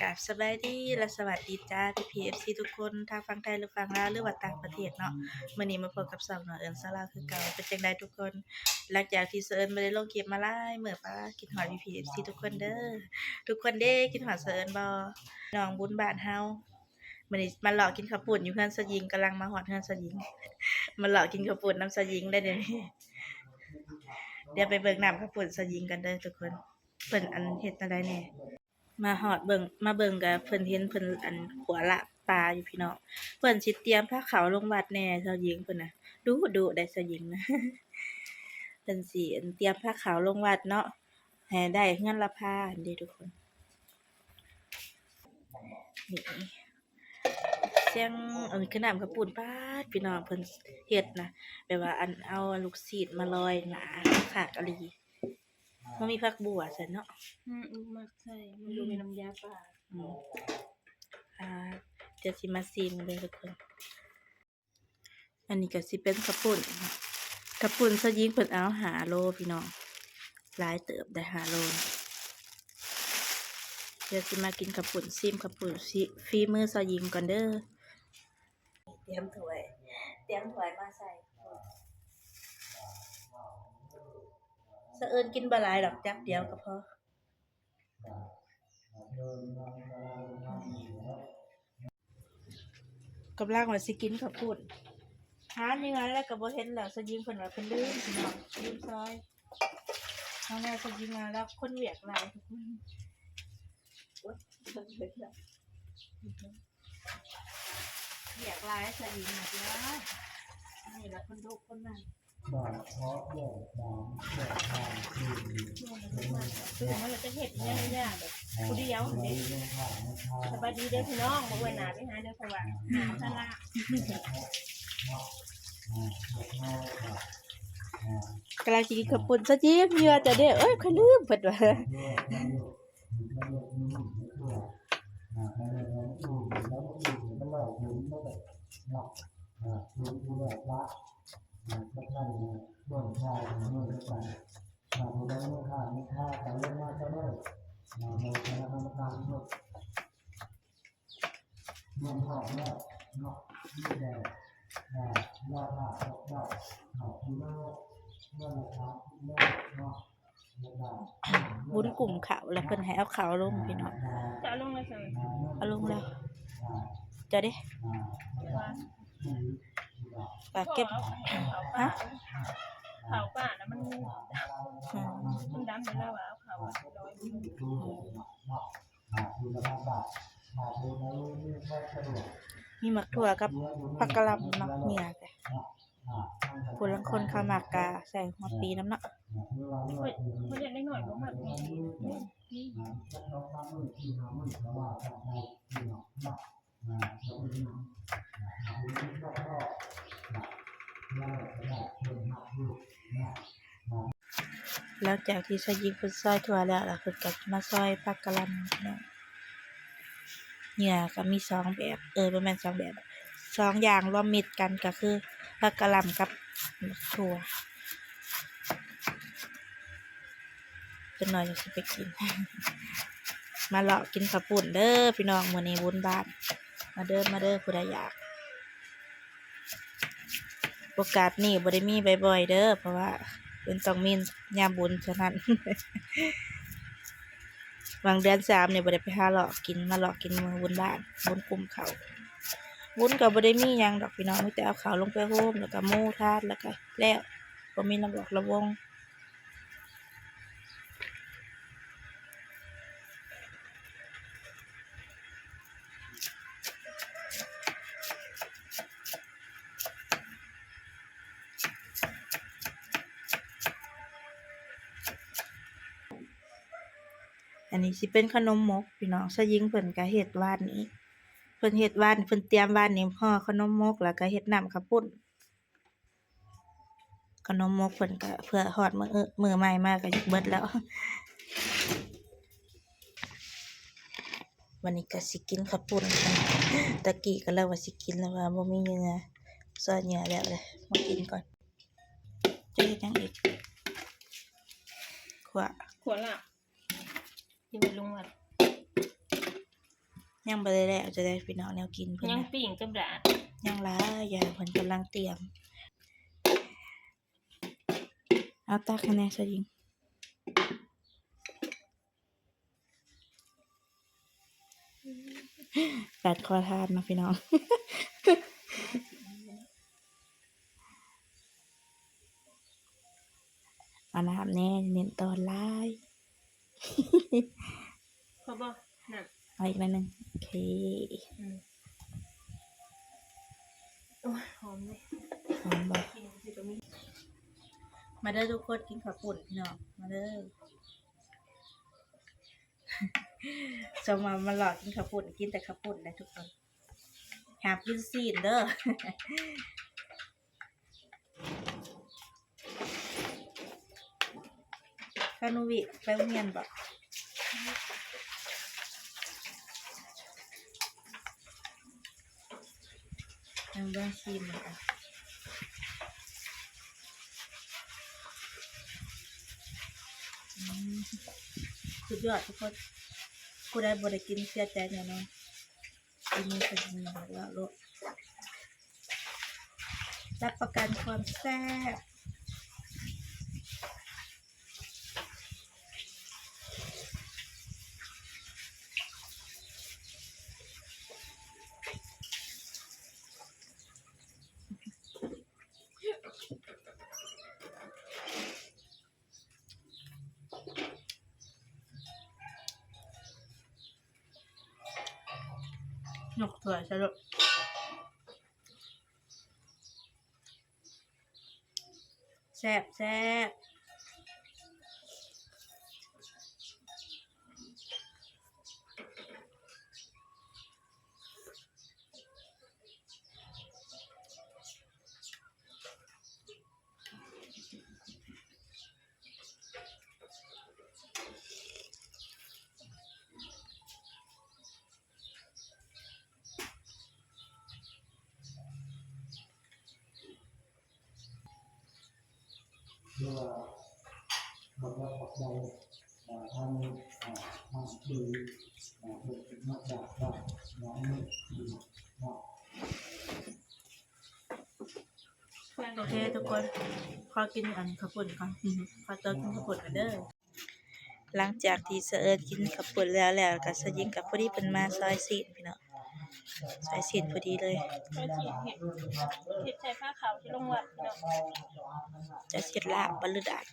กราบสบายดีและสวัสดีจ้าพี่ๆ FC ทุกคนทางฝั่งไทยหรือฝั่งลาวหรือว่าต่างประเทศเนาะมื้อนี้มาพบกับ2น้องเอิ้นสาวลาวคือเก่าเป็นจังไดทุกคนหลังจากที่เอิ้นบ่ได้ลงคลิปมาหลายมื้อปาคิดฮอดพี่ๆ FC ทุกคนเด้อทุกคนเด้คิดฮอดเอิ้นบ่น้องบุญบ้านเฮามื้อนี้มาเลาะกินข้าวปุ้นอยู่เฮือนสะหญิงกำลังมาฮอดเฮือนสะหญิงมาเลาะกินข้าวปุ้นนำสะหญิงได้เดี๋ยวนี้เดี๋ยวไปเบิ่งน้ำข้าวปุ้นสะหญิงกันเด้อทุกคนเพิ่นอันเฮ็ดจั่งใดแหน่ มาฮอดเบิ่งมาเบิ่งก็เพิ่นเห็นเพิ่นอันขัวลาบปลาอยู่พี่น้องเพิ่นสิเตรียมผ้าขาวลงวัดแหน่เจ้าหญิงเพิ่นน่ะดุได้เจ้าหญิงนะเพิ่นสิอันเตรียมผ้าขาวลงวัดเนาะให้ได้เฮือนละผ้าอันเด้ทุกคนนี่เสียงคือน้ำข้าวปุ้นป๊าดพี่น้องเพิ่นเฮ็ดนะแบบว่าอันเอาลูกศิษย์มาลอยหนาคักอะลีบ่มีผักบัวซั่นเนาะมักใส่มันดูมีน้ำยาป่าอืมอ่าเดี๋ยวสิมาซิมเลยทุกคน อันนี้ก็สิเป็นกระปุ่นกระปุ่นซะยิงเพิ่นเอา5 โลพี่น้องหลายเติบได้5 โลเดี๋ยวสิมากินกระปุ่นซิมกระปุ่นสิฝีมือซะยิงก่อนเด้อเตรียมถ้วยมาใส่สะเอิญกินบ่หลายดอกจักเดียวก็พอกำลังว่าสิกินข้าวปุ้นหานี่มาแล้วก็บ่เห็นแล้วซะยิงเพิ่นว่าเพิ่นลืมพี่น้องลืมซอยเฮาแม่ซะยิงมาแล้วคนเวียกหลายทุกคนโอ๊ยเพิ่นเฮ็ดแล้วเวียกหลายซะยิงนะจ้านี่ล่ะคนทุกคนนั้นคือมันจะเฮ็ดแย่ๆแบบผู้เดียวเด้สบายดีเด้อพี่น้องบ่ไว้หน้าไปหาเด้อเพราะว่าหาซะละกำลังกินข้าวปุ้นซะจิ๊บเหยื่อจะได้เอ้ยค่อยลืมเพิ่นว่าบุญกลุ่มเขาแล้วเพิ่นให้เอาเขาลงพี่น้อง จะเอาลงมาใส่ เอาลงแล้วจะได้ปากเก็บฮะ เผาป่านะมันดำไปแล้วว่าเอาเขาลอยมีหมักถั่วกับผักกะหล่ำมักเมียจ้ะผู้ลางคนเขามักกะใส่หัวปีน้ำเนาะไม่ได้หน่อยก็มากหลังจากที่ใช้ยิงเพิ่นซอยถั่วแล้วล่ะเพิ่นก็มาซอยผักกะหล่ำเนาะเนี่ยก็มี2แบบบ่แม่น2แบบ2อย่างรวมมิตรกันก็คือผักกะหล่ำกับถั่วจนหน่อยจะสิไปกิน มาเลาะกินข้าวปุ้นเด้อพี่น้องมื้อนี้บุญบ้านมาเด้อผู้ใดอยากโอกาสนี้บ่ได้มีบ่อยๆเด้อเพราะว่าเพิ่นต้องมียามบุญฉะนั้น บางเดือน3นี่บ่ได้ไปหาเลาะกินมาเลาะกินมื้อบุญบ้านบุญกุมเขาบุญก็บ่ได้มีหยังดอกพี่น้องมีแต่เอาข้าวลงไปโฮมแล้วก็หมู่ทาสแล้วก็แล้วบ่มีระบอกระวงอันนี้สิเป็นขนมมกพี่น้องซะยิงเพิ่นก็เฮ็ดวานนี้เพิ่นเฮ็ดวานเพิ่นเตรียมวานนี้ห่อขนมมกแล้วก็เฮ็ดน้ำข้าวปุ้นขนมมกเพิ่นก็เพื่อฮอดมื้อใหม่มาก็เบิดแล้ว วันนี้ก็สิกินข้าวปุ้นกันตะกี้ก็แล้วว่าสิกินแล้วว่าบ่มีเหงื่อซอยเหงื่อแล้วเลยมากินก่อนจะเฮ็ดหยังอีกขัว ขวดละที่ไปลงวัด ยังบ่ได้แล้วจะได้พี่น้องแนวกินเพิ่น ยัง น่ะ ปิ่งกับดาด ยังหลายอย่างเพิ่นกำลังเตรียมเอาตักให้แน่ซะหญิงตัดขอทานเนาะพี่น้อง เอาน้ำแน่เน้นตอนหลาย พอบ่น่ะ เอาอีกหน่อยหนึงโอเค โอ้ยหอมเลย หอมบ่ กินสิตรงนี้ มาเด้อทุกคนกินข้าวปุ้นพี่น้องมาเด้อ จะมาหลอกกินข้าวปุ้นกินแต่ข้าวปุ้นนะทุกคนหากินซีนเด้อ คานุวิไปโรงเรียนบ่ยังเบิ่งซีนเหมือนกันสุดยอดทุกคนกูได้บ่ได้กินเสียใจแน่นอนกินมือเป็นมือแล้วโลดรับประกันความแซ่บยกถ้วยซะลูกแซ่บแซ่บโอเคทุกคนขอกินอันข้าวปุ้นก่อน ขอตัวกินข้าวปุ้นกันเด้อหลังจากที่เสอิญกินข้าวปุ้นแล้วก็สยิงกับพอดีเพิ่นมาซอยซีนพี่น้องซอยซีนพอดีเลย ก็สิเฮ็ดใส่ผ้าขาวที่โรงวัดเนาะ จะเสร็จลาบบ่หรือดาด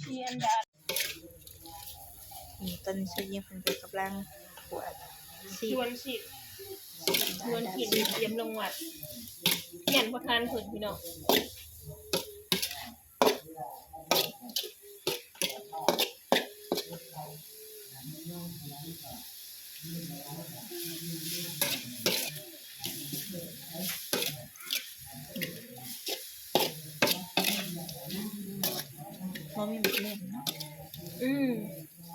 เทียนดาด ตอนนี้สยิงเพิ่นก็กำลังขวดซี ช น วนสิชวนกินเตรียมโรงวัดเขียนบ่ทันเพิ่นพี่น้อง บ่มีหมักเล่นเนาะ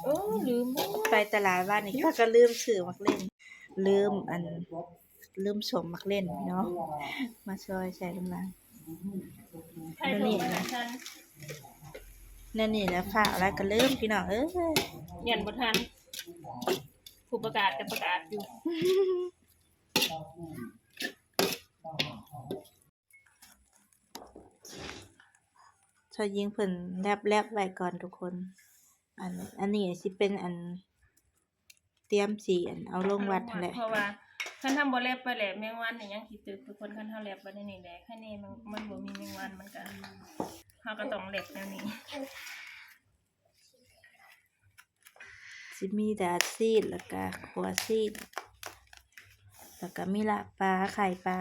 โอ้ลืมบ่ ไปตลาดบ้านนี่ก็ลืมซื้อหมักเล่นลืมสมหมักเล่นเนาะมาซอยใส่กำลัง ใครโทรมาหาฉัน นั่นนี่แหละฝากแล้วก็ลืมพี่น้องเอ้ย เขียนบ่ทันผู้ประกาศก็ประกาศอยู่ ชอยยิงเพิ่นแลบไว้ก่อนทุกคน อันนี้สิเป็นเตรียมสีเอาลงวัดนั่นแหละ เพราะว่าคันทำบ่แลบไปแหละแมงวันนี่ยังสิตึกทุกคนคันเฮาแลบบ่ได้นี่แหละคันนี้มันบ่มีแมงวันมันก็เฮาก็ต้องแลบแนวนี้ สิมีดาดซีดแล้วก็ขัวซีดแล้วก็มีลาบปลาไข่ปลา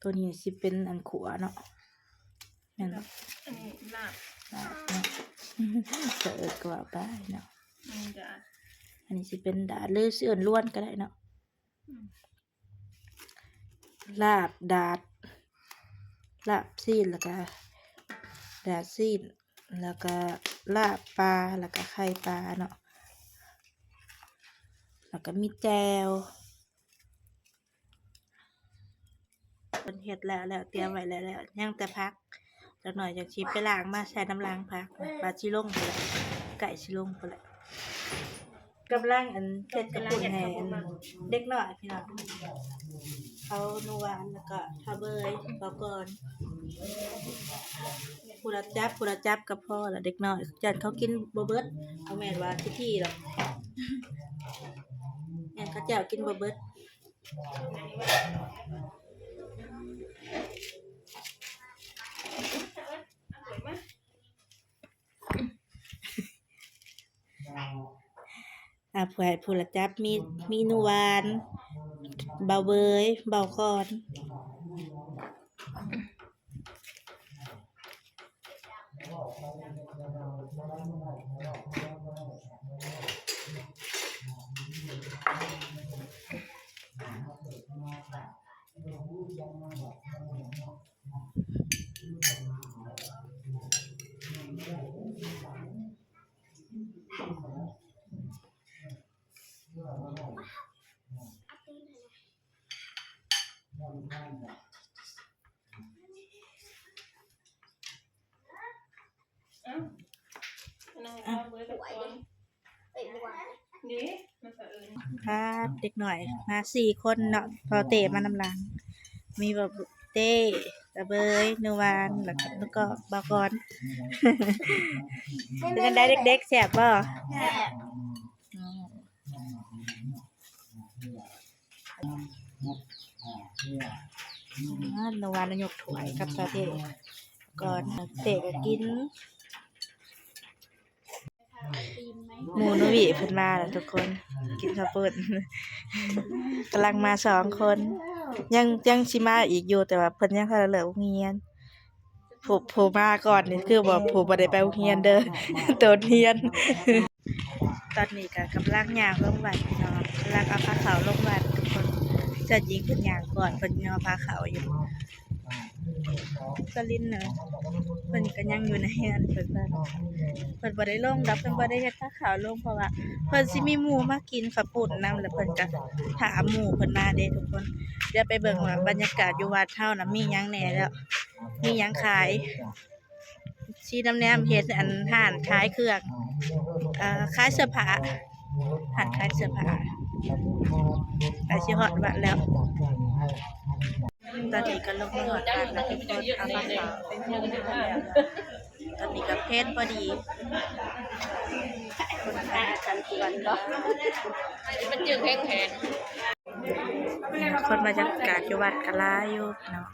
ตัวนี้สิเป็นอันขัวเนาะแม่นบ่ อันนี้ลาบ ลาบเนาะ จะกว่าไปเนาะ อันนี้ดาด อันนี้สิเป็นดาดหรือสิเอิ้นล้วนก็ได้เนาะลาบดาดลาบซีดแล้วก็ดาดซีดแล้วก็ลาบปลาแล้วก็ไข่ปลาเนาะแล้วก็มีแจวเพิ่นเฮ็ดแล้วเตรียมไว้แล้วยังแต่พักแล้วหน่อยจังสิไปล้างมาใส่น้ำล้างพักบาดสิลงไปแล้ว ไก่สิลงพุ่นแหละกำลังอันเฮ็ดกระปุ่นให้อันเด็กน้อยพี่น้องเขานัวอันแล้วก็ทาเบยบอกก่อนผู้ละจับกับพ่อละเด็กน้อยจันเขากินบ่เบิดเอาแม่นว่าที่หรอกแม่นเขาเจ้ากินบ่เบิดผู้ละจับมีนัวหวานเบาเบยเบาก่อนครับเด็กหน่อยมา4คนเนาะพอเตะมานำหลังมีแบบเต้ตะเบยนัวหวานแล้วก็บากอนเป็นกันได้เด็กๆแซ่บบ่นัวหวานแล้วยกถ้วยกับตาเต้ก่อนเตะก็กินหมูนุวิเพิ่นมาแล้วทุกคนกินข้าวปุ้นกำลังมา2คนยังสิมาอีกอยู่แต่ว่าเพิ่นยังทันได้เลิกโรงเรียนผู้มาก่อนนี่คือบ่ผู้บ่ได้ไปโรงเรียนเด้อโดดเรียนตอนนี้ก็กำลังย่างลงวัดเนาะกำลังเอาผ้าขาวลงวัดทุกคนจะยิงเพิ่นย่างก่อนเพิ่นย่อผ้าขาวอยู่สลินเนาะเพิ่นก็ยังอยู่ในเรือนเพิ่นบ่ได้ลงดอกเพิ่นบ่ได้เฮ็ดผ้าขาวลงเพราะว่าเพิ่นสิมีหมู่มากินข้าวปุ้นนำแล้วเพิ่นก็ถามหมู่เพิ่นมาเด้ทุกคนเดี๋ยวไปเบิ่งว่าบรรยากาศอยู่วัดเฮาน่ะมีหยังแหน่แล้วมีหยังขายชีน้ำแนมเฮ็ดอันร้านขายเครื่องขายเสื้อผ้าร้านขายเสื้อผ้าไปสิฮอดวัดแล้วตอนนี้ก็ลงมาฮอดวัดแล้วทุกคนเอาผ้าขาวไปห่มแล้วตอนนี้ก็เพลพอดีคนไทยกันทุกวันเนาะมันจึงแข็งคนมาจากกาดอยู่วัดกะลาอยู่เนาะ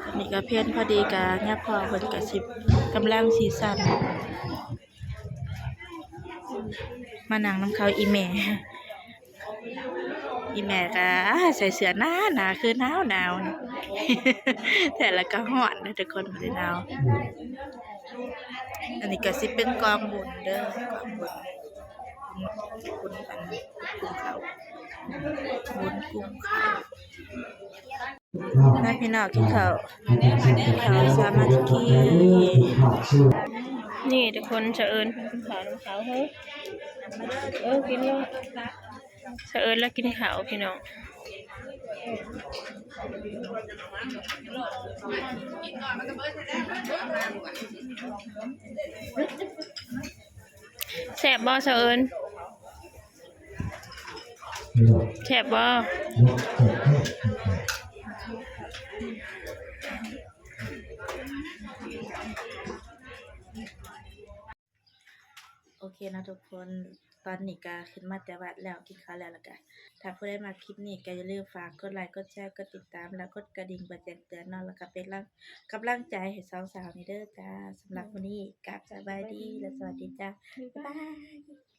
ตอนนี้ก็เพลพอดีกะเนี่ยพอเพิ่นก็สิกำลังสิสั่นมานั่งนำเขาอีแม่ก็ใส่เสื้อหนาคือหนาวนี่ แต่ละก็ร้อนนะทุกคนบ่ได้หนาวอันนี้ก็สิเป็นกองบุญเด้อกองบุญคุณอันกุมเขาบุญกุมเขาให้พี่น้องกินข้าวสามัคคี นี่ทุกคนเฉอิญกินข้าวน้ำขาวเฮ้ยกินแล้วเฉอิญแล้วกินข้าวพี่น้องแซ่บบ่เฉอิญแซ่บบ่โอเคนะทุกคนตอนนี้ก็ขึ้นมาแต่วัดแล้วกินข้าวแล้วก็ถ้าผู้ใดมาคลิปนี้ก็อย่าลืมฝากกดไลค์กดแชร์กดติดตามแล้วกดกระดิ่งเพื่อแจ้งเตือนเนาะแล้วก็เป็นกำลังใจให้สาวๆนี่เด้อจ้าสำหรับวันนี้กราบสบายดีและสวัสดีจ้าบ๊ายบาย